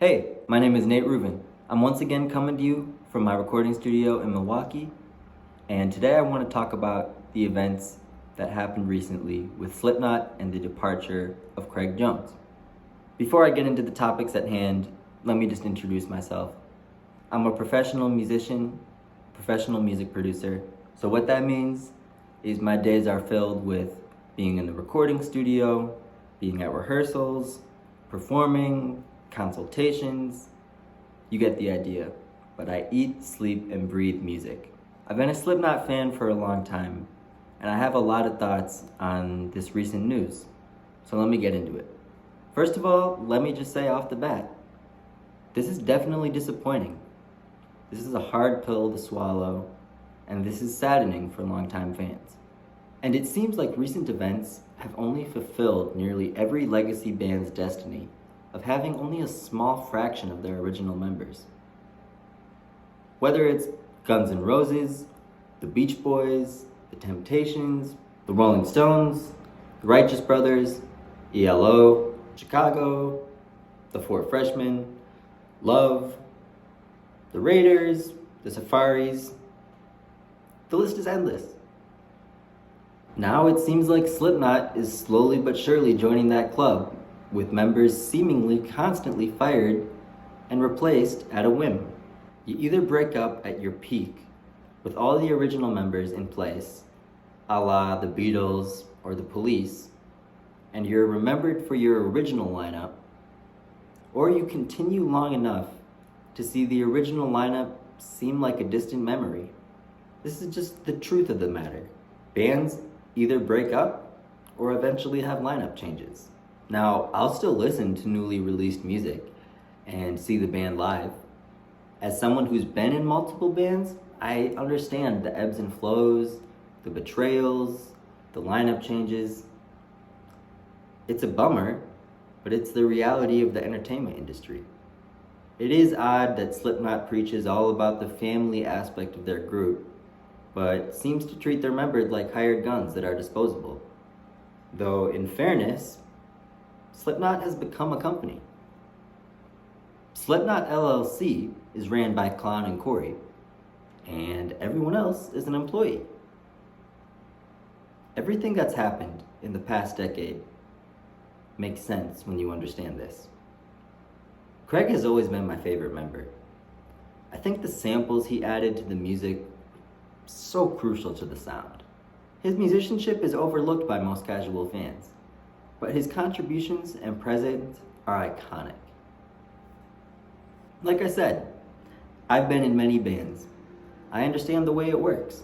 Hey, my name is Nate Ruvin. I'm once again coming to you from my recording studio in Milwaukee, and today I want to talk about the events that happened recently with Slipknot and the departure of Craig Jones. Before I get into the topics at hand, let me just introduce myself. I'm a professional musician, professional music producer, so what that means is my days are filled with being in the recording studio, being at rehearsals, performing, consultations. You get the idea. But I eat, sleep, and breathe music. I've been a Slipknot fan for a long time, and I have a lot of thoughts on this recent news. So let me get into it. First of all, let me just say off the bat, this is definitely disappointing. This is a hard pill to swallow, and this is saddening for longtime fans. And it seems like recent events have only fulfilled nearly every legacy band's destiny of having only a small fraction of their original members. Whether it's Guns N' Roses, the Beach Boys, the Temptations, the Rolling Stones, the Righteous Brothers, ELO, Chicago, the Four Freshmen, Love, the Raiders, the Safaris, the list is endless. Now it seems like Slipknot is slowly but surely joining that club, with members seemingly constantly fired and replaced at a whim. You either break up at your peak with all the original members in place, a la the Beatles or the Police, and you're remembered for your original lineup, or you continue long enough to see the original lineup seem like a distant memory. This is just the truth of the matter. Bands either break up or eventually have lineup changes. Now, I'll still listen to newly released music and see the band live. As someone who's been in multiple bands, I understand the ebbs and flows, the betrayals, the lineup changes. It's a bummer, but it's the reality of the entertainment industry. It is odd that Slipknot preaches all about the family aspect of their group, but seems to treat their members like hired guns that are disposable. Though, in fairness, Slipknot has become a company. Slipknot LLC is ran by Clown and Corey, and everyone else is an employee. Everything that's happened in the past decade makes sense when you understand this. Craig has always been my favorite member. I think the samples he added to the music so crucial to the sound. His musicianship is overlooked by most casual fans, but his contributions and presence are iconic. Like I said, I've been in many bands. I understand the way it works.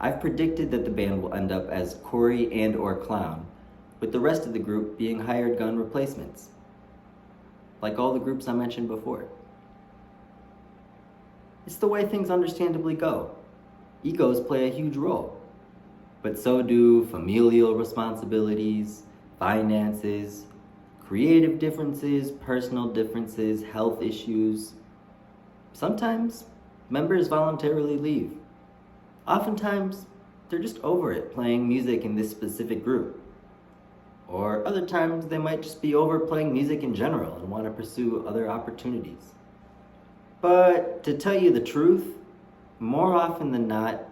I've predicted that the band will end up as Corey and or Clown, with the rest of the group being hired gun replacements, like all the groups I mentioned before. It's the way things understandably go. Egos play a huge role, but so do familial responsibilities, finances, creative differences, personal differences, health issues. Sometimes members voluntarily leave. Oftentimes, they're just over it playing music in this specific group. Or other times, they might just be over playing music in general and want to pursue other opportunities. But to tell you the truth, more often than not,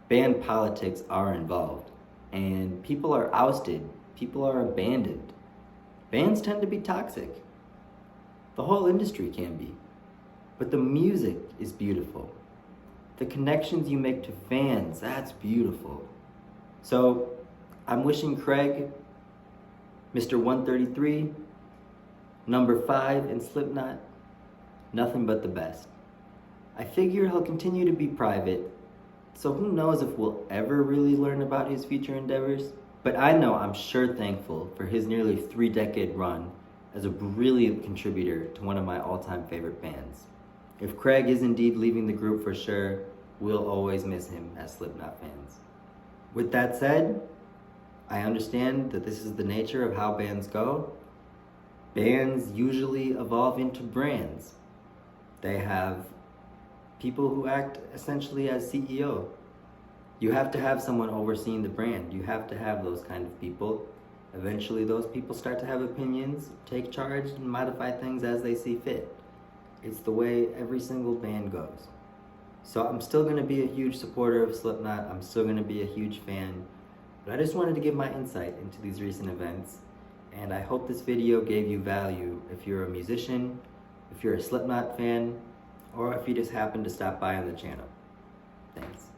band politics are involved, and people are ousted, people are abandoned. Bands tend to be toxic. The whole industry can be. But the music is beautiful. The connections you make to fans, that's beautiful. So, I'm wishing Craig, Mr. 133, number 5 in Slipknot, nothing but the best. I figure he'll continue to be private, so who knows if we'll ever really learn about his future endeavors. But I know I'm sure thankful for his nearly 3-decade run as a brilliant contributor to one of my all-time favorite bands. If Craig is indeed leaving the group for sure, we'll always miss him as Slipknot fans. With that said, I understand that this is the nature of how bands go. Bands usually evolve into brands. They have people who act essentially as CEO. You have to have someone overseeing the brand. You have to have those kind of people. Eventually those people start to have opinions, take charge, and modify things as they see fit. It's the way every single band goes. So I'm still going to be a huge supporter of Slipknot, I'm still going to be a huge fan, but I just wanted to give my insight into these recent events, and I hope this video gave you value if you're a musician, if you're a Slipknot fan, or if you just happen to stop by on the channel. Thanks.